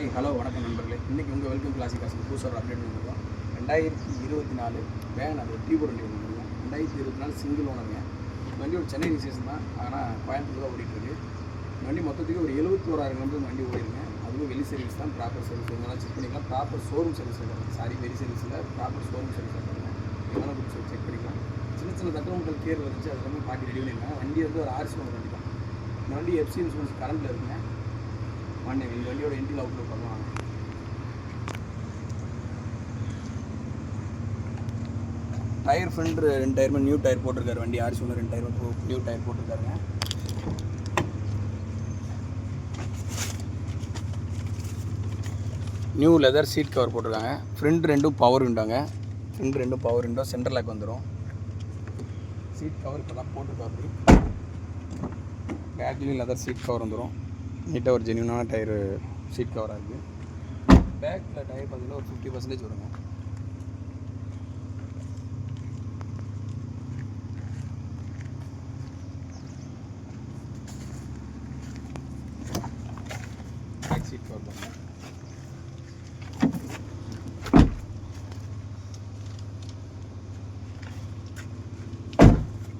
Hi hello வணக்கம் நண்பர்களே. இன்றைக்கி உங்கள் வெல்கம் கிளாசிக் காசு புதுசாக அப்டேட் பண்ணிருக்கோம். 2024 வேன் அது டியூபர் வண்டி வந்துருக்கோம். 2024 சிங்கிள் ஓனருங்க. இந்த வண்டியோட சென்னை ரிஜிஸ்ட்ரேஷன் தான், ஆனால் கோயம்புத்தூர் தான் ஓடிட்டுருக்கு. இந்த வண்டி மொத்தத்துக்கு ஒரு 71,000 கிலோமீட்டர் வண்டி ஓடிருங்க. அதுவும் வெளி சர்வீஸ் தான், ப்ராப்பர் சர்வீஸ் இதெல்லாம் செக் பண்ணிக்கலாம். ப்ராப்பர் ஷோரூம் சர்வீஸ் கிடையாது, வெளி சர்வீஸில் ப்ராப்பர் ஷோரூம் சர்வீஸ் கிடையாது. இதெல்லாம் கொஞ்சம் செக் பண்ணிக்கலாம். சின்ன சின்ன தட்டுவங்கள் கேர் வந்துச்சு, அது எல்லாமே பார்த்து ரெடி பண்ணிருக்காங்க. வண்டி வந்து ஒரு ஆர்சி ஓனர் வண்டி தான். இந்த வண்டி எஃப்சி இன்சூரன்ஸ் கரண்டில் இருக்குங்க. இந்த வண்டியோட இன்டீரியர் அவுட்லுக் பண்ணலாம். டயர் ஃப்ரண்ட் 2 டயருமே நியூ டயர் போட்டிருக்காரு. வண்டி ஆர்சி ஒன்று 2 டயரும் நியூ டயர் போட்டிருக்காருங்க. நியூ லெதர் சீட் கவர் போட்டிருக்காங்க. ஃப்ரண்ட் 2 பவர் விண்டோங்க. Front 2 power window, centre lock வந்துடும். சீட் கவர் இப்போ தான் போட்டிருக்காரு. பேக்லேயும் லெதர் சீட் கவர் வந்துடும். நீட்டாக ஒரு ஜென்யூனான டயரு சீட் கவராக இருக்குது. பேக்கில் டயர் பார்த்தீங்கன்னா ஒரு 50% வருங்க. பேக் சீட் கவர் பண்ணுங்க.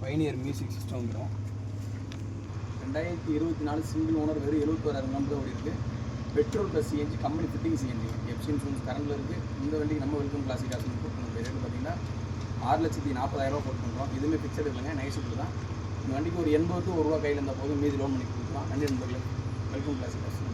பைனியர் மியூசிக் சிஸ்டம் வந்துடும். 2024 சிங்கிள் ஓனர், வெறும் 71,000 கிலோமீட்டர் ஓடி இருக்குது. Petrol plus CNG, company fitting CNG, FC insurance கரண்டில் இருக்குது. இந்த வண்டிக்கு நம்ம வெல்கம் கிளாசிக் காசு போட்டு ரேட்டு பார்த்தீங்கன்னா 6,40,000 போட்டு பண்ணுறோம். இதுவுமே ஃபிக்ஸட் இல்லைங்க, நைஸுக்கு தான். இந்த வண்டிக்கு ஒரு 80 to 1 ரூபா கையில் இருந்தால் போதும், மீதி லோன் பண்ணி கொடுத்துக்கலாம். நன்றி நண்பர்களே. வெல்கம் கிளாசிக் காசு.